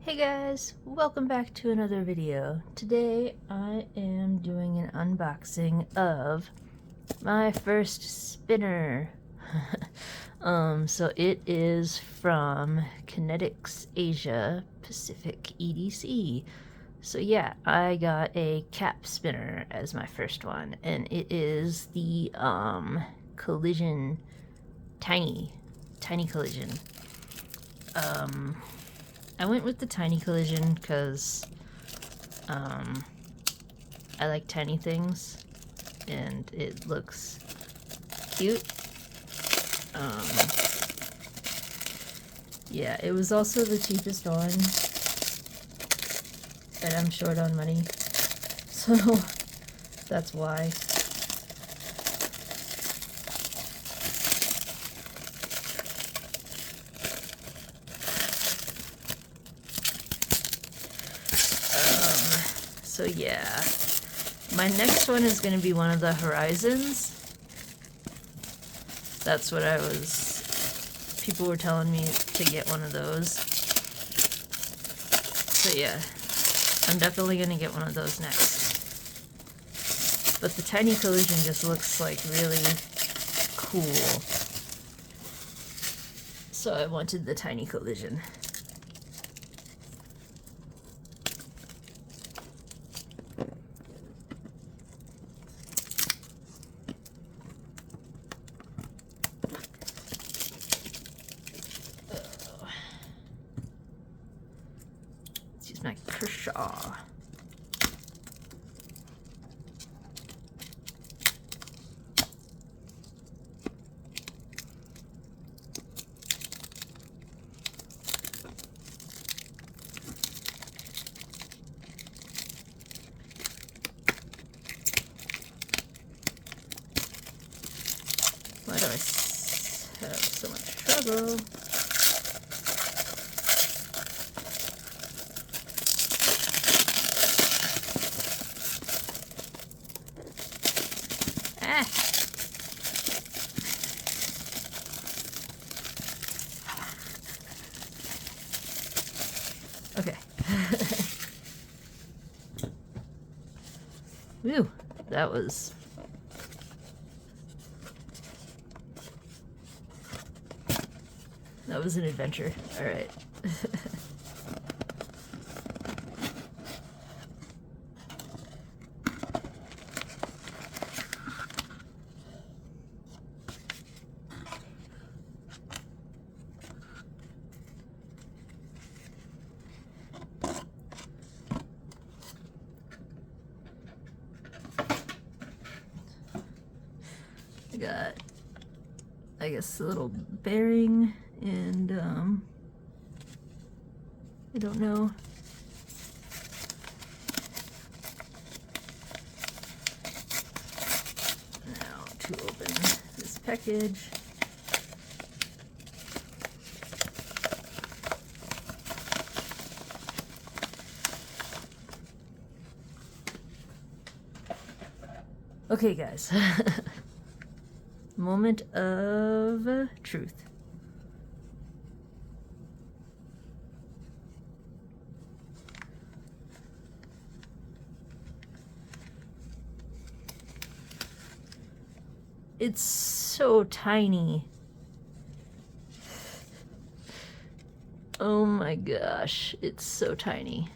Hey guys, welcome back to another video. Today I am doing an unboxing of my first spinner. So it is from Kinetics Asia Pacific EDC. So yeah, I got a cap spinner as my first one, and it is the collision tiny collision. I went with the tiny collision because I like tiny things and it looks cute. Yeah, it was also the cheapest one, and I'm short on money, so that's why. So yeah, my next one is going to be one of the Horizons. That's what people were telling me to get one of those. So yeah, I'm definitely going to get one of those next. But the tiny collision just looks like really cool. So I wanted the tiny collision. Let's use my Kershaw. Why do I have so much trouble? Ah! Okay. Whew, that was... That was an adventure. Alright. I got, I guess, a little bearing and, I don't know. Now to open this package. Okay, guys. Moment of truth. It's so tiny. Oh my gosh, it's so tiny.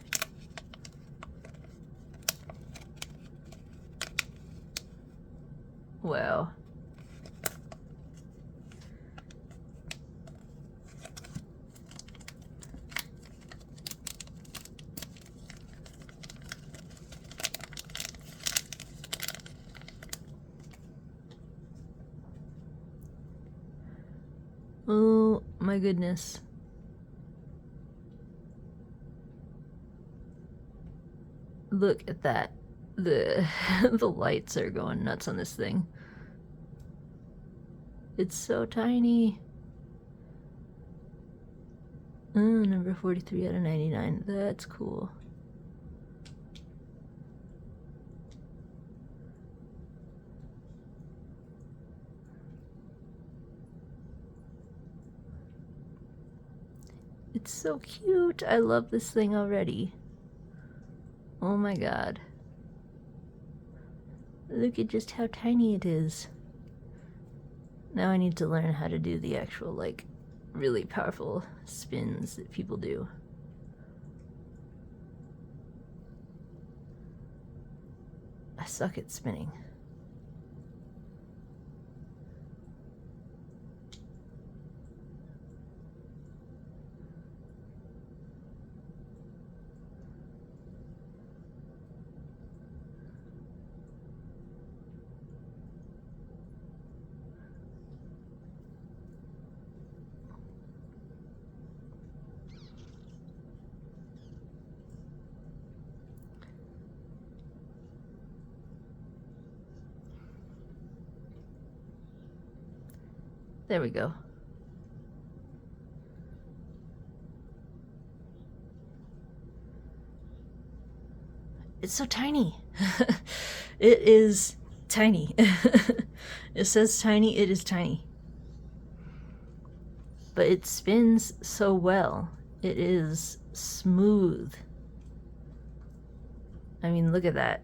Wow. Oh my goodness. Look at that. The lights are going nuts on this thing. It's so tiny. Oh, number 43 out of 99. That's cool. It's so cute. I love this thing already. Oh my god. Look at just how tiny it is. Now I need to learn how to do the actual, like, really powerful spins that people do. I suck at spinning. There we go. It's so tiny. It is tiny. It says tiny, it is tiny. But it spins so well. It is smooth. I mean, look at that.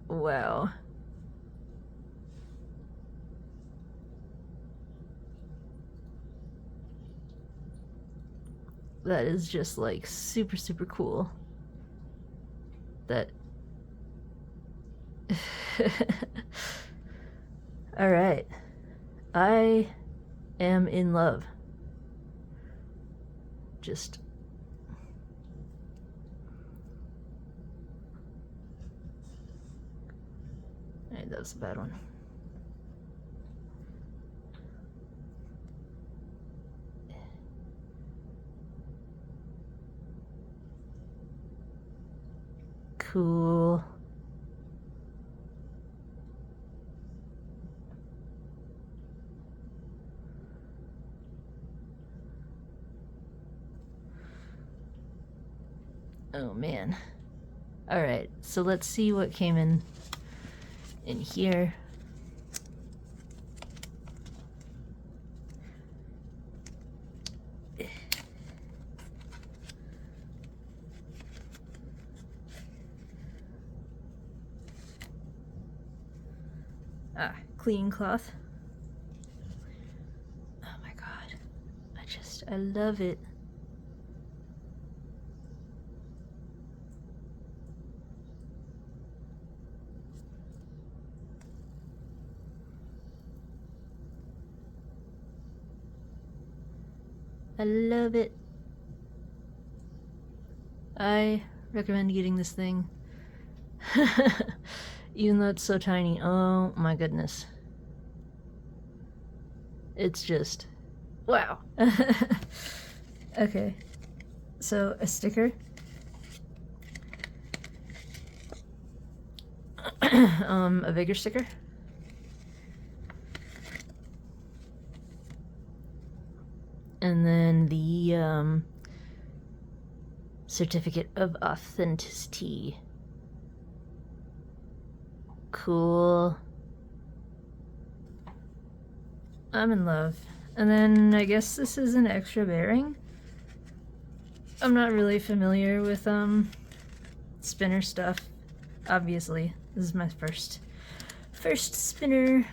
Wow. That is just like super, super cool. That. Alright. I am in love. Just. Alright, that was a bad one. Cool. Oh man. All right, so let's see what came in here. Clean cloth. Oh my god. I love it. I love it. I recommend getting this thing. Even though it's so tiny. Oh my goodness. It's just, wow. Okay, so a sticker. A bigger sticker. And then the certificate of authenticity. Cool. I'm in love. And then I guess this is an extra bearing. I'm not really familiar with spinner stuff. Obviously, this is my first spinner.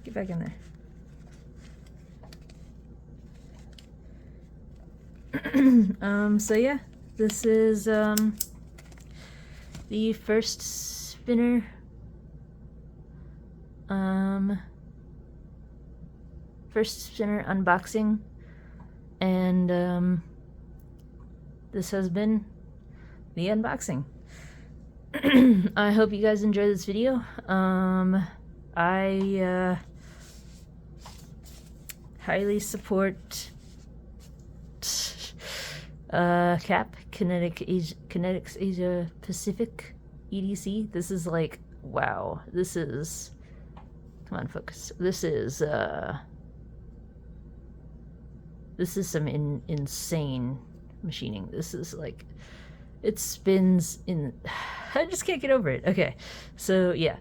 Get back in there. So yeah, this is the first spinner. First spinner unboxing, and this has been the unboxing. I hope you guys enjoyed this video. I highly support CAP, Kinetics Asia Pacific, EDC. This is like, wow, this is, come on focus, this is some insane machining. This is like, it spins in, I just can't get over it. Okay, so yeah,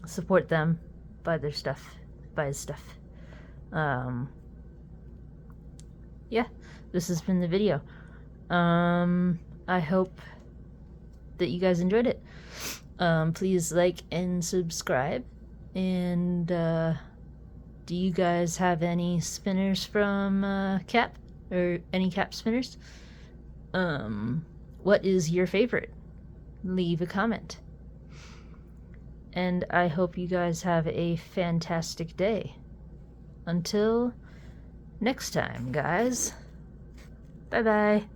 support them, buy their stuff, buy his stuff. Yeah, this has been the video. I hope that you guys enjoyed it. Please like and subscribe. And do you guys have any spinners from Cap, or any Cap spinners? What is your favorite? Leave a comment. And I hope you guys have a fantastic day. Until next time, guys. Bye-bye.